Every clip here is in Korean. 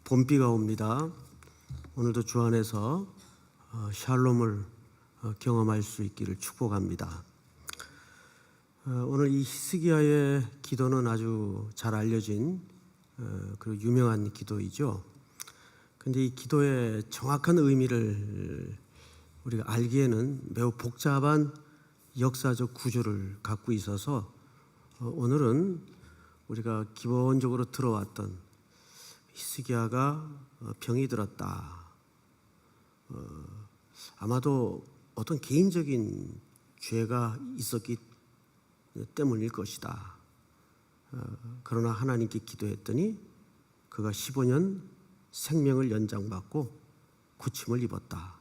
봄비가 옵니다. 오늘도 주 안에서 샬롬을 경험할 수 있기를 축복합니다. 오늘 이 히스기야의 기도는 아주 잘 알려진 그리고 유명한 기도이죠. 그런데 이 기도의 정확한 의미를 우리가 알기에는 매우 복잡한 역사적 구조를 갖고 있어서 오늘은 우리가 기본적으로 들어왔던 히스기야가 병이 들었다. 아마도 어떤 개인적인 죄가 있었기 때문일 것이다. 그러나 하나님께 기도했더니 그가 15년 생명을 연장받고 고침을 입었다.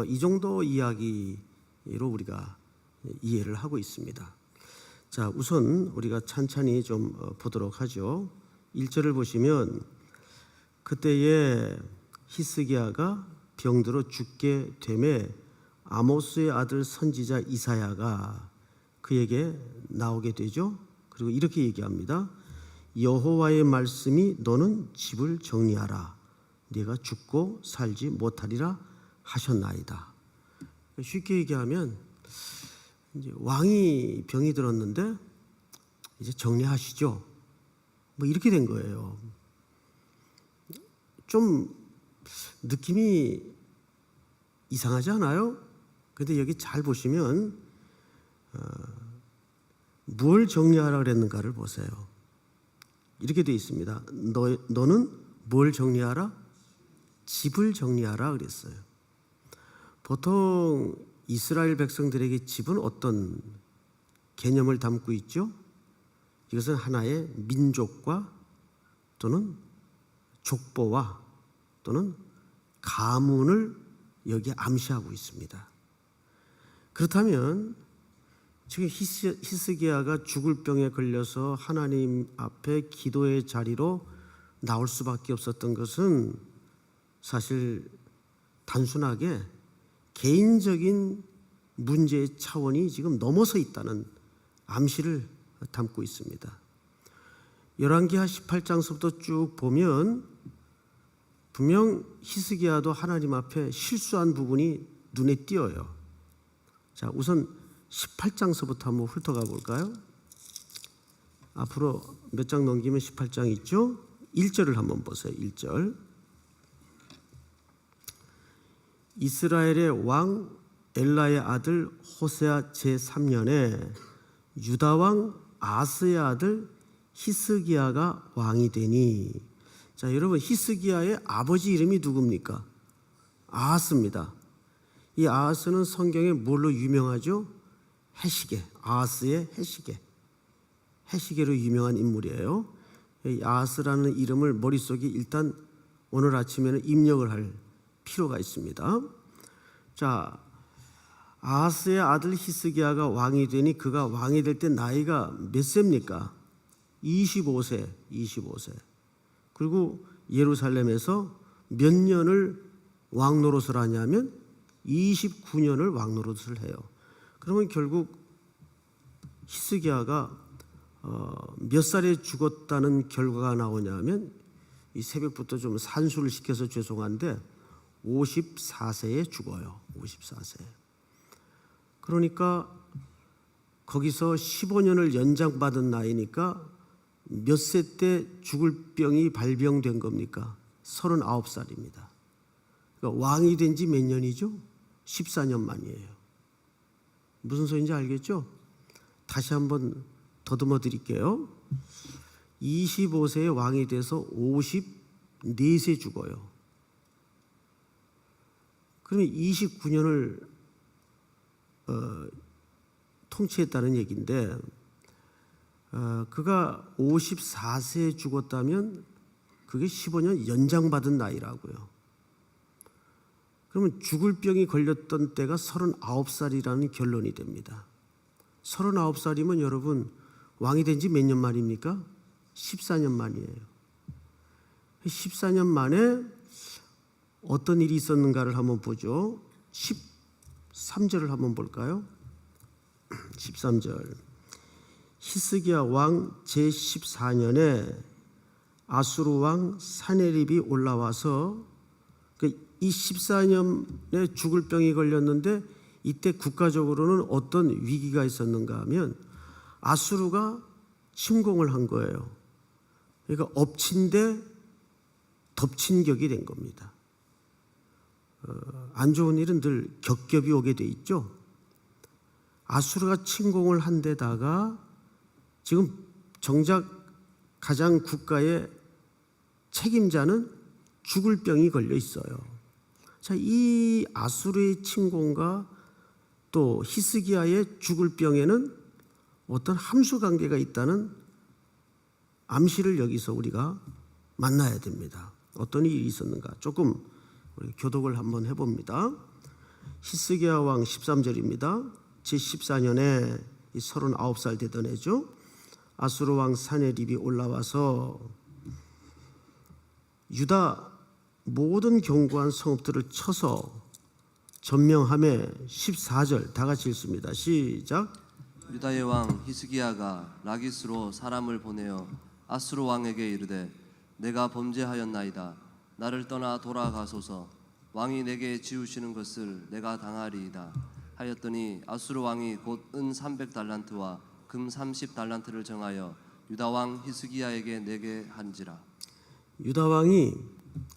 이 정도 이야기로 우리가 이해를 하고 있습니다. 자, 우선 우리가 찬찬히 좀 보도록 하죠. 1절을 보시면 그때에 히스기야가 병들어 죽게 되매 아모스의 아들 선지자 이사야가 그에게 나오게 되죠. 그리고 이렇게 얘기합니다. 여호와의 말씀이 너는 집을 정리하라. 네가 죽고 살지 못하리라 하셨나이다. 쉽게 얘기하면 이제 왕이 병이 들었는데 이제 정리하시죠. 이렇게 된 거예요. 좀 느낌이 이상하지 않아요? 근데 여기 잘 보시면 뭘 정리하라 그랬는가를 보세요. 이렇게 되어 있습니다. 너는 뭘 정리하라? 집을 정리하라 그랬어요. 보통 이스라엘 백성들에게 집은 어떤 개념을 담고 있죠? 이것은 하나의 민족과 또는 족보와 또는 가문을 여기에 암시하고 있습니다. 그렇다면 지금 히스기야가 죽을 병에 걸려서 하나님 앞에 기도의 자리로 나올 수밖에 없었던 것은 사실 단순하게 개인적인 문제의 차원이 지금 넘어서 있다는 암시를 담고 있습니다. 열왕기하 18장서부터 쭉 보면 분명 히스기야도 하나님 앞에 실수한 부분이 눈에 띄어요. 자, 우선 18장서부터 한번 훑어가 볼까요? 앞으로 몇 장 넘기면 18장 있죠? 1절을 한번 보세요. 1절. 이스라엘의 왕 엘라의 아들 호세아 제3년에 유다 왕 아스의 아들 히스기야가 왕이 되니. 자, 여러분, 히스기야의 아버지 이름이 누굽니까? 아하스입니다. 이 아하스는 성경에 뭘로 유명하죠? 해시계, 아하스의 해시계. 해시계로 유명한 인물이에요. 이 아하스라는 이름을 머릿속에 일단 오늘 아침에는 입력을 할 필요가 있습니다. 자, 아하스의 아들 히스기야가 왕이 되니 그가 왕이 될 때 나이가 몇 세입니까? 25세. 그리고 예루살렘에서 몇 년을 왕 노릇을 하냐면 29년을 왕 노릇을 해요. 그러면 결국 히스기야가 몇 살에 죽었다는 결과가 나오냐면 이 새벽부터 좀 산수를 시켜서 죄송한데 54세에 죽어요. 54세. 그러니까 거기서 15년을 연장받은 나이니까 몇 세 때 죽을 병이 발병된 겁니까? 39살입니다. 그러니까 왕이 된 지 몇 년이죠? 14년 만이에요. 무슨 소리인지 알겠죠? 다시 한번 더듬어 드릴게요. 25세에 왕이 돼서 54세 죽어요. 그러면 29년을 통치했다는 얘기인데 그가 54세에 죽었다면 그게 15년 연장받은 나이라고요. 그러면 죽을 병이 걸렸던 때가 39살이라는 결론이 됩니다. 39살이면 여러분 왕이 된 지 몇 년 만입니까? 14년 만이에요. 14년 만에 어떤 일이 있었는가를 한번 보죠. 13절을 한번 볼까요? 13절. 히스기야 왕 제14년에 아수르 왕 사네립이 올라와서 이 14년에 죽을 병이 걸렸는데 이때 국가적으로는 어떤 위기가 있었는가 하면 아수르가 침공을 한 거예요. 그러니까 엎친 데 덮친 격이 된 겁니다. 안 좋은 일은 늘 겹겹이 오게 돼 있죠. 아수르가 침공을 한 데다가 지금 정작 가장 국가의 책임자는 죽을 병이 걸려 있어요. 자, 이 아수르의 침공과 또 히스기야의 죽을 병에는 어떤 함수 관계가 있다는 암시를 여기서 우리가 만나야 됩니다. 어떤 일이 있었는가? 조금 우리 교독을 한번 해봅니다. 히스기야 왕 13절입니다. 제14년에 39살 되던 해죠. 아수르 왕 사네립이 올라와서 유다 모든 견고한 성읍들을 쳐서 점령함에 14절 다 같이 읽습니다. 시작. 유다의 왕 히스기야가 라기스로 사람을 보내어 아수르 왕에게 이르되 내가 범죄하였나이다. 나를 떠나 돌아가소서. 왕이 내게 지우시는 것을 내가 당하리이다 하였더니 아수르 왕이 곧 은 300달란트와 금 30달란트를 정하여 유다 왕 히스기야에게 내게 한지라. 유다 왕이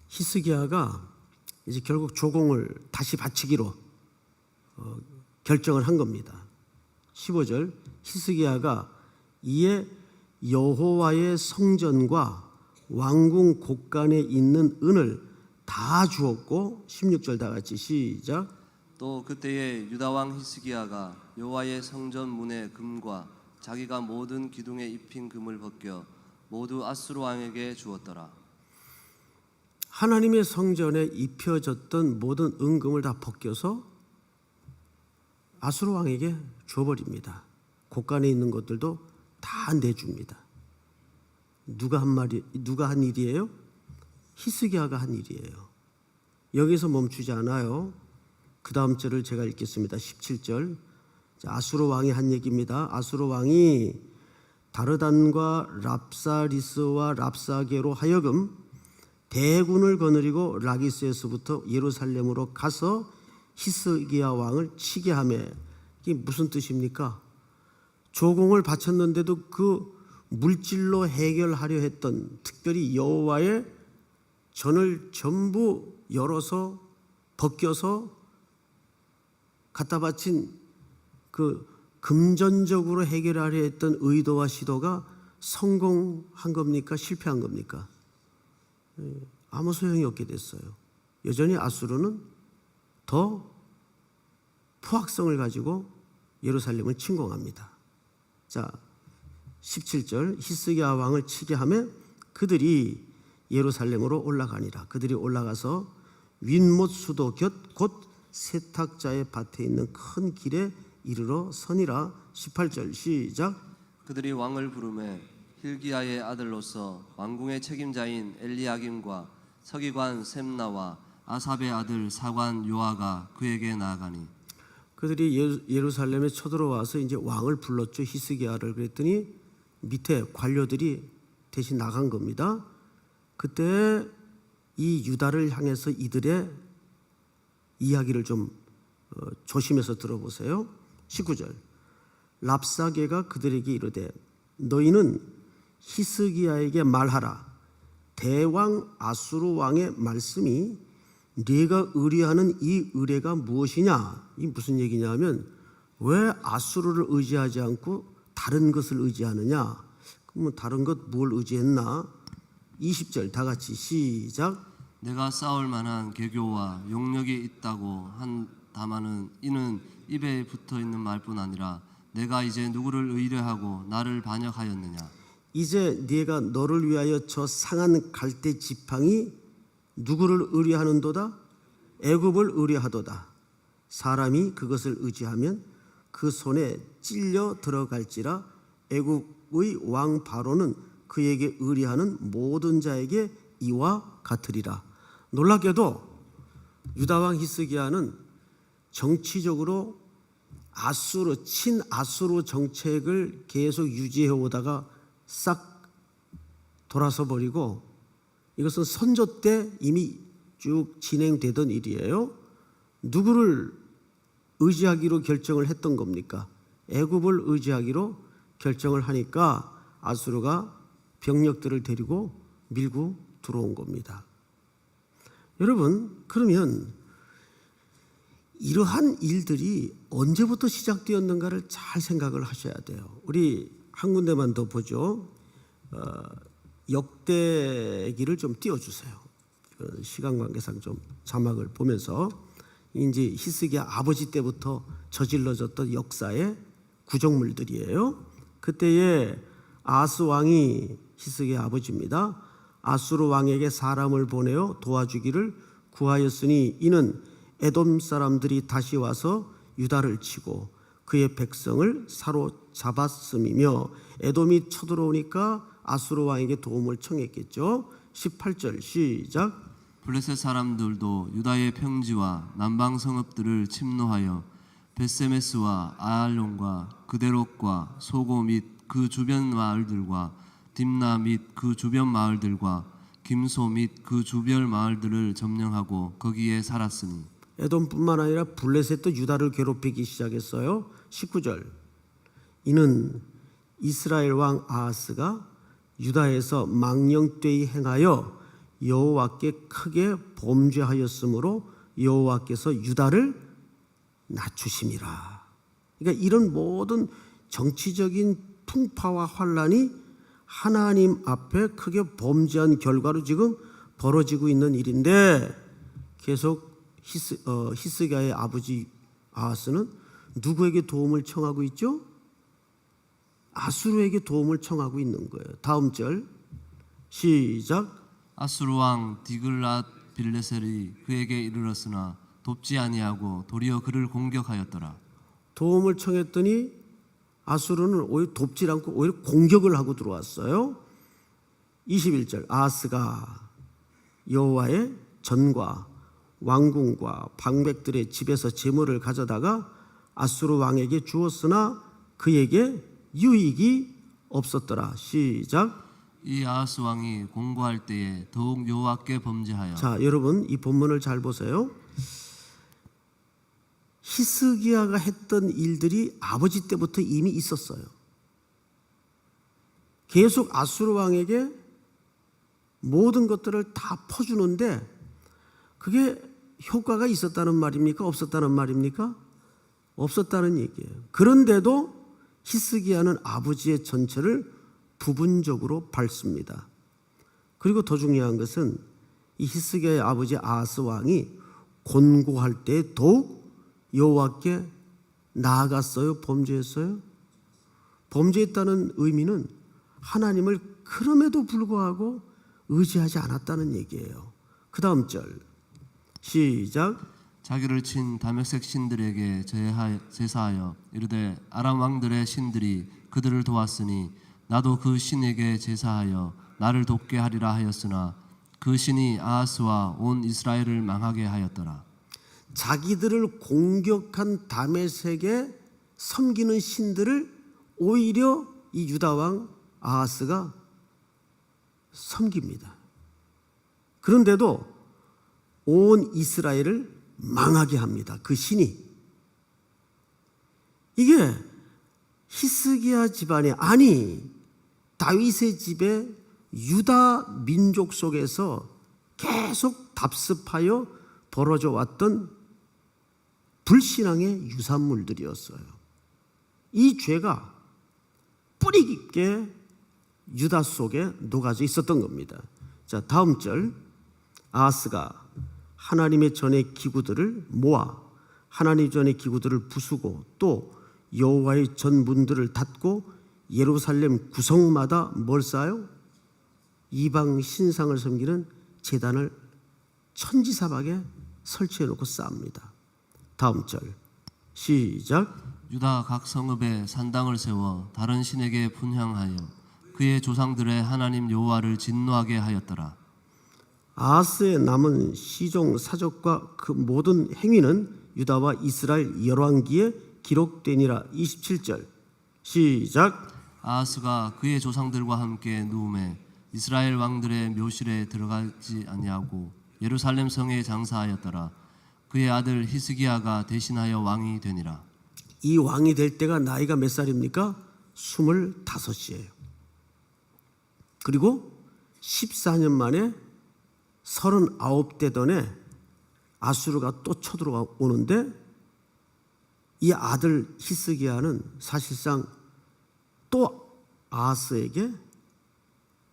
히스기야가 이제 결국 조공을 다시 바치기로 결정을 한 겁니다. 15절 히스기야가 이에 여호와의 성전과 왕궁 곳간에 있는 은을 다 주었고 16절 다 같이 시작. 또 그때에 유다 왕 히스기야가 여호와의 성전 문의 금과 자기가 모든 기둥에 입힌 금을 벗겨 모두 아수르 왕에게 주었더라. 하나님의 성전에 입혀졌던 모든 은금을 다 벗겨서 아수르 왕에게 줘버립니다. 곳간에 있는 것들도 다 내줍니다. 누가 한 일이에요? 히스기야가 한 일이에요. 여기서 멈추지 않아요. 그 다음 절을 제가 읽겠습니다. 17절. 아수르 왕이 한 얘기입니다. 아수르 왕이 다르단과 랍사리스와 랍사게로 하여금 대군을 거느리고 라기스에서부터 예루살렘으로 가서 히스기야 왕을 치게 하매. 이게 무슨 뜻입니까? 조공을 바쳤는데도 그 물질로 해결하려 했던 특별히 여호와의 전을 전부 열어서 벗겨서 갖다 바친 그 금전적으로 해결하려 했던 의도와 시도가 성공한 겁니까? 실패한 겁니까? 아무 소용이 없게 됐어요. 여전히 아수르는 더 포악성을 가지고 예루살렘을 침공합니다. 자, 17절 히스기야 왕을 치게 하며 그들이 예루살렘으로 올라가니라. 그들이 올라가서 윗못 수도 곁 곧 세탁자의 밭에 있는 큰 길에 이르러 서니라. 18절 시작. 그들이 왕을 부르매 hil기야의 아들로서 왕궁의 책임자인 엘리야김과 서기관 셈나와 아삽의 아들 사관 요아가 그에게 나아가니. 그들이 예루살렘에 쳐들어와서 이제 왕을 불렀죠. 히스기야를. 그랬더니 밑에 관료들이 대신 나간 겁니다. 그때 이 유다를 향해서 이들의 이야기를 좀 조심해서 들어보세요. 19절 랍사게가 그들에게 이르되 너희는 히스기야에게 말하라. 대왕 아수르 왕의 말씀이 네가 의뢰하는 이 의뢰가 무엇이냐? 이 무슨 얘기냐 하면 왜 아수르를 의지하지 않고 다른 것을 의지하느냐? 그러면 다른 것 뭘 의지했나? 20절 다 같이 시작. 내가 싸울 만한 계교와 용력이 있다고 한 다마는 이는 입에 붙어 있는 말뿐 아니라 내가 이제 누구를 의뢰하고 나를 반역하였느냐? 이제 네가 너를 위하여 저 상한 갈대 지팡이 누구를 의뢰하는도다? 애굽을 의뢰하도다. 사람이 그것을 의지하면 그 손에 찔려 들어갈지라. 애굽의 왕 바로는 그에게 의뢰하는 모든 자에게 이와 같으리라. 놀랍게도 유다 왕 히스기야는 정치적으로 친아수르 정책을 계속 유지해 오다가 싹 돌아서 버리고, 이것은 선조 때 이미 쭉 진행되던 일이에요. 누구를 의지하기로 결정을 했던 겁니까? 애굽을 의지하기로 결정을 하니까 아수르가 병력들을 데리고 밀고 들어온 겁니다. 여러분, 그러면 이러한 일들이 언제부터 시작되었는가를 잘 생각을 하셔야 돼요. 우리 한 군데만 더 보죠. 역대기를 좀 띄워주세요. 시간 관계상 좀 자막을 보면서, 이제 히스기야 아버지 때부터 저질러졌던 역사의 구정물들이에요. 그때에 아스 왕이 히스기야 아버지입니다. 아수르 왕에게 사람을 보내어 도와주기를 구하였으니 이는 에돔 사람들이 다시 와서 유다를 치고 그의 백성을 사로잡았음이며, 에돔이 쳐들어오니까 아수르 왕에게 도움을 청했겠죠. 18절 시작. 블레셋 사람들도 유다의 평지와 남방 성읍들을 침노하여 벳세메스와 아알론과 그데롯과 소고 및 그 주변 마을들과 딥나 및 그 주변 마을들과 김소 및 그 주변 마을들을 점령하고 거기에 살았으니. 에돔뿐만 아니라 블레셋도 유다를 괴롭히기 시작했어요. 19절. 이는 이스라엘 왕 아하스가 유다에서 망령되이 행하여 여호와께 크게 범죄하였으므로 여호와께서 유다를 낮추심이라. 그러니까 이런 모든 정치적인 풍파와 환란이 하나님 앞에 크게 범죄한 결과로 지금 벌어지고 있는 일인데, 계속 히스기야의 아버지 아하스는 누구에게 도움을 청하고 있죠? 아수르에게 도움을 청하고 있는 거예요. 다음 절 시작. 아수르 왕 디글랏 빌레셀이 그에게 이르렀으나 돕지 아니하고 도리어 그를 공격하였더라. 도움을 청했더니 아수르는 오히려 돕지 않고 오히려 공격을 하고 들어왔어요. 21절. 아하스가 여호와의 전과 왕궁과 방백들의 집에서 재물을 가져다가 아수르 왕에게 주었으나 그에게 유익이 없었더라. 시작. 이 아하스 왕이 공고할 때에 더욱 여호와께 범죄하여. 자, 여러분 이 본문을 잘 보세요. 히스기야가 했던 일들이 아버지 때부터 이미 있었어요. 계속 아수르 왕에게 모든 것들을 다 퍼주는데 그게 효과가 있었다는 말입니까? 없었다는 말입니까? 없었다는 얘기예요. 그런데도 히스기야는 아버지의 전체를 부분적으로 밟습니다. 그리고 더 중요한 것은 이 히스기야의 아버지 아하스 왕이 곤고할 때 더욱 여호와께 나아갔어요? 범죄했어요? 범죄했다는 의미는 하나님을 그럼에도 불구하고 의지하지 않았다는 얘기예요. 그 다음 절 시작. 자기를 친 다메섹 신들에게 제사하여 이르되 아람 왕들의 신들이 그들을 도왔으니 나도 그 신에게 제사하여 나를 돕게 하리라 하였으나 그 신이 아하스와 온 이스라엘을 망하게 하였더라. 자기들을 공격한 다메섹에 섬기는 신들을 오히려 이 유다 왕 아하스가 섬깁니다. 그런데도 온 이스라엘을 망하게 합니다. 그 신이. 이게 히스기야 집안에, 아니 다윗의 집에 유다 민족 속에서 계속 답습하여 벌어져 왔던 불신앙의 유산물들이었어요. 이 죄가 뿌리 깊게 유다 속에 녹아져 있었던 겁니다. 자, 다음 절. 아하스가 하나님의 전의 기구들을 모아 하나님 전의 기구들을 부수고 또 여호와의 전 문들을 닫고 예루살렘 구성마다 뭘 쌓아요? 이방 신상을 섬기는 제단을 천지사박에 설치해 놓고 쌓습니다. 다음 절 시작. 유다 각 성읍에 산당을 세워 다른 신에게 분향하여 그의 조상들의 하나님 여호와를 진노하게 하였더라. 아하스의 남은 시종 사적과 그 모든 행위는 유다와 이스라엘 열왕기에 기록되니라. 27절 시작. 아하스가 그의 조상들과 함께 누움에 이스라엘 왕들의 묘실에 들어가지 아니하고 예루살렘 성에 장사하였더라. 그의 아들 히스기야가 대신하여 왕이 되니라. 이 왕이 될 때가 나이가 몇 살입니까? 25이에요. 그리고 14년 만에 39 되던에 아수르가 또 쳐들어오는데 이 아들 히스기야는 사실상 또 아하스에게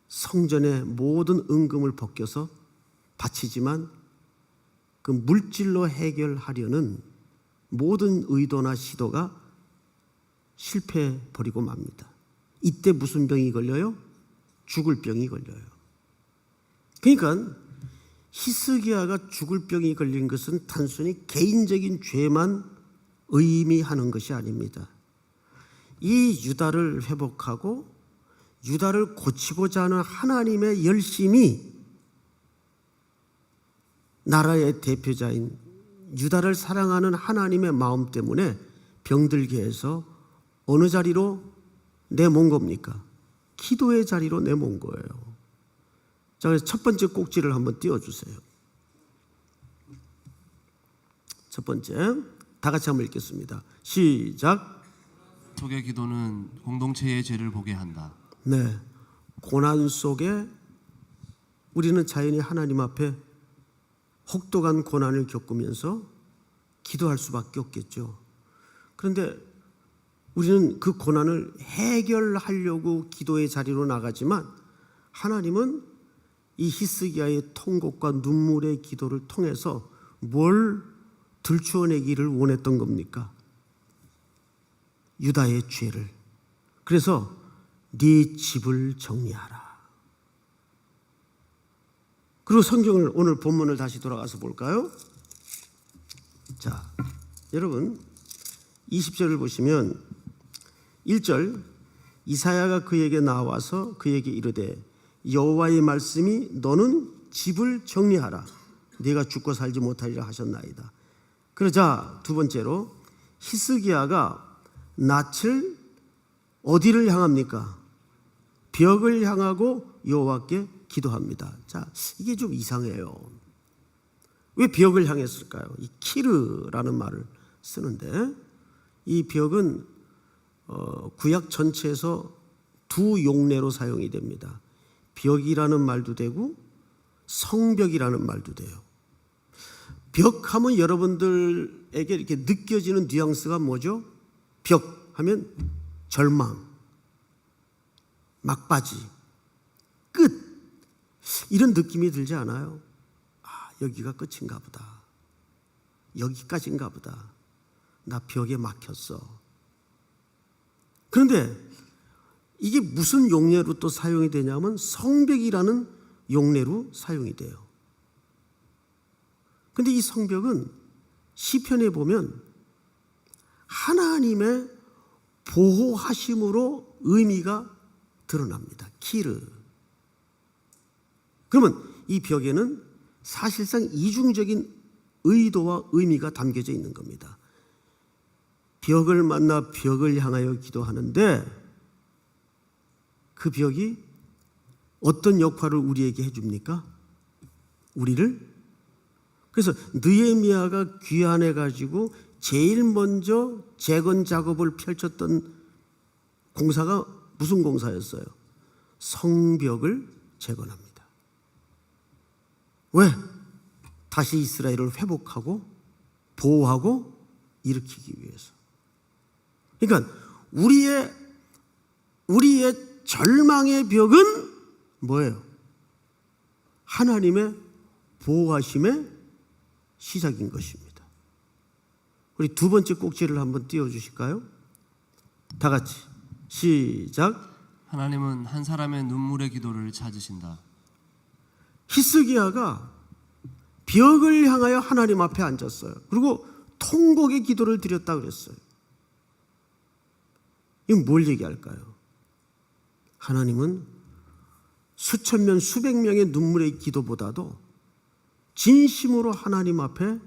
성전의 모든 은금을 벗겨서 바치지만 그 물질로 해결하려는 모든 의도나 시도가 실패해 버리고 맙니다. 이때 무슨 병이 걸려요? 죽을 병이 걸려요. 그러니까 히스기야가 죽을 병이 걸린 것은 단순히 개인적인 죄만 의미하는 것이 아닙니다. 이 유다를 회복하고 유다를 고치고자 하는 하나님의 열심이 나라의 대표자인 유다를 사랑하는 하나님의 마음 때문에 병들게 해서 어느 자리로 내몬 겁니까? 기도의 자리로 내몬 거예요. 자, 그래서 첫 번째 꼭지를 한번 띄워주세요. 첫 번째, 다 같이 한번 읽겠습니다. 시작. 속의 기도는 공동체의 죄를 보게 한다. 네, 고난 속에 우리는 자연히 하나님 앞에 혹독한 고난을 겪으면서 기도할 수밖에 없겠죠. 그런데 우리는 그 고난을 해결하려고 기도의 자리로 나가지만 하나님은 이 히스기야의 통곡과 눈물의 기도를 통해서 뭘 들추어내기를 원했던 겁니까? 유다의 죄를. 그래서 네 집을 정리하라. 그리고 성경을 오늘 본문을 다시 돌아가서 볼까요? 자, 여러분 20절을 보시면 1절 이사야가 그에게 나와서 그에게 이르되 여호와의 말씀이 너는 집을 정리하라. 네가 죽고 살지 못하리라 하셨나이다. 그러자 두 번째로 히스기야가 낯을 어디를 향합니까? 벽을 향하고 여호와께 기도합니다. 자, 이게 좀 이상해요. 왜 벽을 향했을까요? 이 키르라는 말을 쓰는데 이 벽은 구약 전체에서 두 용례로 사용이 됩니다. 벽이라는 말도 되고 성벽이라는 말도 돼요. 벽하면 여러분들에게 이렇게 느껴지는 뉘앙스가 뭐죠? 벽 하면 절망, 막바지, 끝, 이런 느낌이 들지 않아요? 아, 여기가 끝인가 보다. 여기까지인가 보다. 나 벽에 막혔어. 그런데 이게 무슨 용례로 또 사용이 되냐면 성벽이라는 용례로 사용이 돼요. 그런데 이 성벽은 시편에 보면 하나님의 보호하심으로 의미가 드러납니다. 키르. 그러면 이 벽에는 사실상 이중적인 의도와 의미가 담겨져 있는 겁니다. 벽을 만나 벽을 향하여 기도하는데 그 벽이 어떤 역할을 우리에게 해줍니까? 우리를? 그래서 느헤미야가 귀환해가지고 제일 먼저 재건 작업을 펼쳤던 공사가 무슨 공사였어요? 성벽을 재건합니다. 왜? 다시 이스라엘을 회복하고 보호하고 일으키기 위해서. 그러니까 우리의 절망의 벽은 뭐예요? 하나님의 보호하심의 시작인 것입니다. 우리 두 번째 꼭지를 한번 띄워주실까요? 다 같이 시작. 하나님은 한 사람의 눈물의 기도를 찾으신다. 히스기야가 벽을 향하여 하나님 앞에 앉았어요. 그리고 통곡의 기도를 드렸다 그랬어요. 이건 뭘 얘기할까요? 하나님은 수천 명, 수백 명의 눈물의 기도보다도 진심으로 하나님 앞에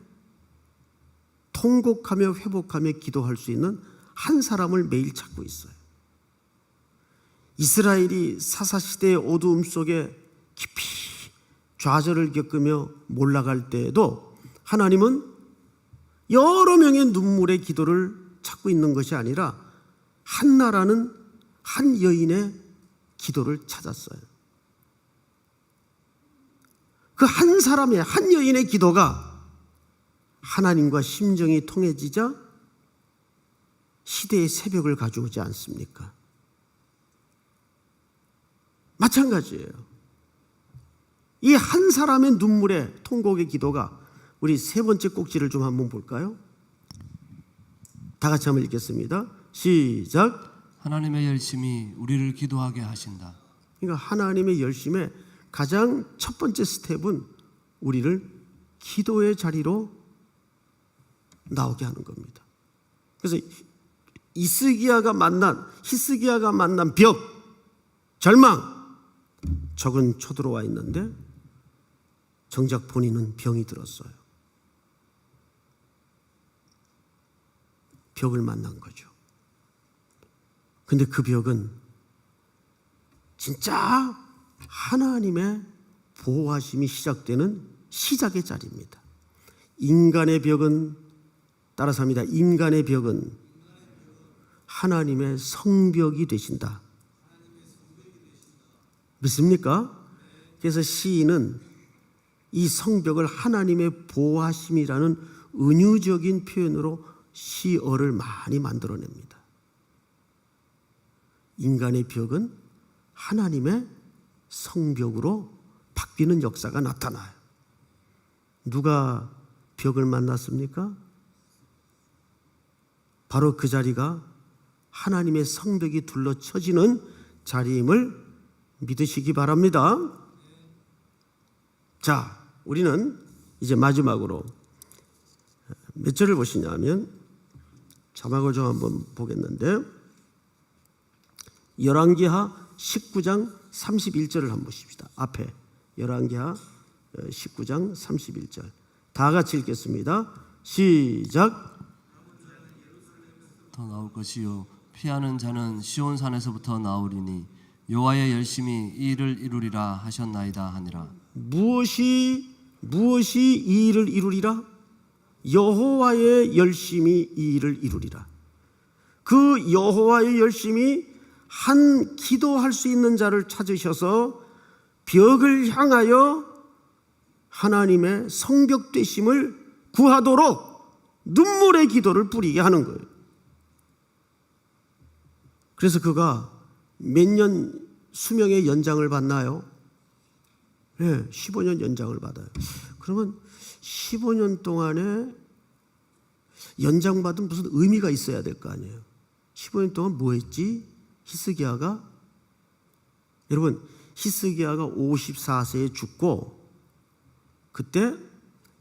통곡하며 회복하며 기도할 수 있는 한 사람을 매일 찾고 있어요. 이스라엘이 사사시대의 어두움 속에 깊이 좌절을 겪으며 몰락할 때에도 하나님은 여러 명의 눈물의 기도를 찾고 있는 것이 아니라 한나라는 한 여인의 기도를 찾았어요. 그 한 사람의, 한 여인의 기도가 하나님과 심정이 통해지자 시대의 새벽을 가져오지 않습니까? 마찬가지예요. 이 한 사람의 눈물의 통곡의 기도가, 우리 세 번째 꼭지를 좀 한번 볼까요? 다 같이 한번 읽겠습니다. 시작. 하나님의 열심이 우리를 기도하게 하신다. 그러니까 하나님의 열심의 가장 첫 번째 스텝은 우리를 기도의 자리로 나오게 하는 겁니다. 그래서 히스기야가 만난 벽, 절망, 적은 쳐들어와 있는데 정작 본인은 병이 들었어요. 벽을 만난 거죠. 근데 그 벽은 진짜 하나님의 보호하심이 시작되는 시작의 자리입니다. 인간의 벽은, 따라서 합니다. 인간의 벽은 하나님의 성벽이 되신다. 믿습니까? 그래서 시인은 이 성벽을 하나님의 보호하심이라는 은유적인 표현으로 시어를 많이 만들어냅니다. 인간의 벽은 하나님의 성벽으로 바뀌는 역사가 나타나요. 누가 벽을 만났습니까? 바로 그 자리가 하나님의 성벽이 둘러쳐지는 자리임을 믿으시기 바랍니다. 자, 우리는 이제 마지막으로 몇 절을 보시냐면, 자막을 좀 한번 보겠는데, 열왕기하 19장 31절을 한번 보십시다. 앞에 열왕기하 19장 31절 다 같이 읽겠습니다. 시작. 더 나올 것이요 피하는 자는 시온산에서부터 나오리니 여호와의 열심이 이 일을 이루리라 하셨나이다 하니라. 무엇이 이 일을 이루리라? 여호와의 열심이 이 일을 이루리라. 그 여호와의 열심이 한 기도할 수 있는 자를 찾으셔서 벽을 향하여 하나님의 성벽 되심을 구하도록 눈물의 기도를 뿌리게 하는 거예요. 그래서 그가 몇 년 수명의 연장을 받나요? 네, 15년 연장을 받아요. 그러면 15년 동안에 연장받은 무슨 의미가 있어야 될 거 아니에요. 15년 동안 뭐 했지? 히스기야가, 여러분, 히스기야가 54세에 죽고 그때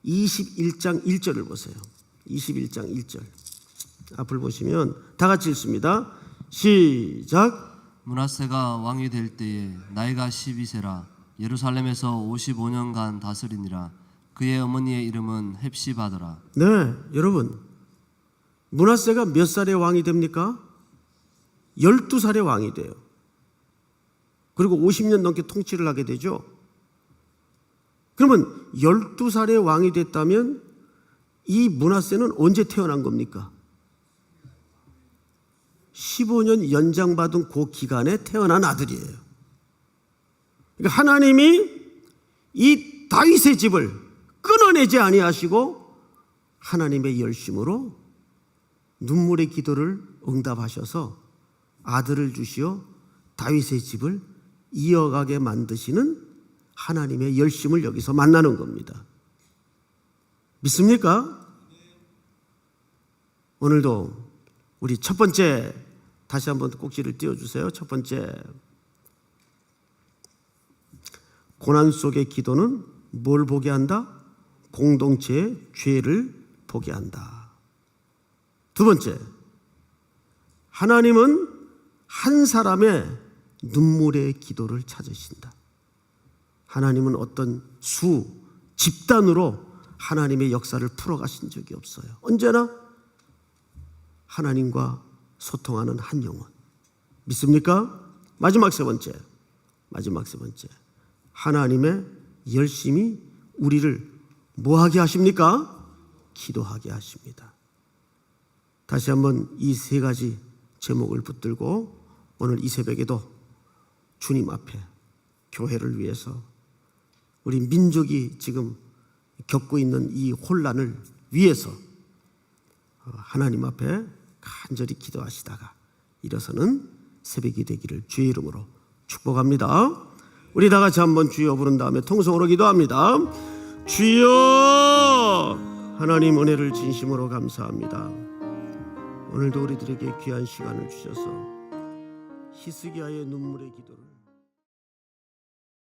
21장 1절을 보세요. 21장 1절 앞을 보시면 다 같이 읽습니다. 시작. 므낫세가 왕이 될 때에 나이가 12세라 예루살렘에서 55년간 다스리니라. 그의 어머니의 이름은 헵시바더라. 네, 여러분, 므낫세가 몇 살에 왕이 됩니까? 12살에 왕이 돼요. 그리고 50년 넘게 통치를 하게 되죠. 그러면 12살에 왕이 됐다면 이 므낫세는 언제 태어난 겁니까? 15년 연장받은 그 기간에 태어난 아들이에요. 그러니까 하나님이 이 다윗의 집을 끊어내지 아니하시고 하나님의 열심으로 눈물의 기도를 응답하셔서 아들을 주시어 다윗의 집을 이어가게 만드시는 하나님의 열심을 여기서 만나는 겁니다. 믿습니까? 오늘도 우리 첫 번째, 다시 한번 꼭지를 띄워주세요. 첫 번째, 고난 속의 기도는 뭘 보게 한다? 공동체의 죄를 보게 한다. 두 번째, 하나님은 한 사람의 눈물의 기도를 찾으신다. 하나님은 어떤 집단으로 하나님의 역사를 풀어가신 적이 없어요. 언제나 하나님과 소통하는 한 영혼. 믿습니까? 마지막 세 번째. 하나님의 열심히 우리를 뭐하게 하십니까? 기도하게 하십니다. 다시 한번 이 세 가지 제목을 붙들고 오늘 이 새벽에도 주님 앞에 교회를 위해서 우리 민족이 지금 겪고 있는 이 혼란을 위해서 하나님 앞에 간절히 기도하시다가 일어서는 새벽이 되기를 주의 이름으로 축복합니다. 우리 다 같이 한번 주여 부른 다음에 통성으로 기도합니다. 주여, 하나님 은혜를 진심으로 감사합니다. 오늘도 우리들에게 귀한 시간을 주셔서 히스기야의 눈물의 기도를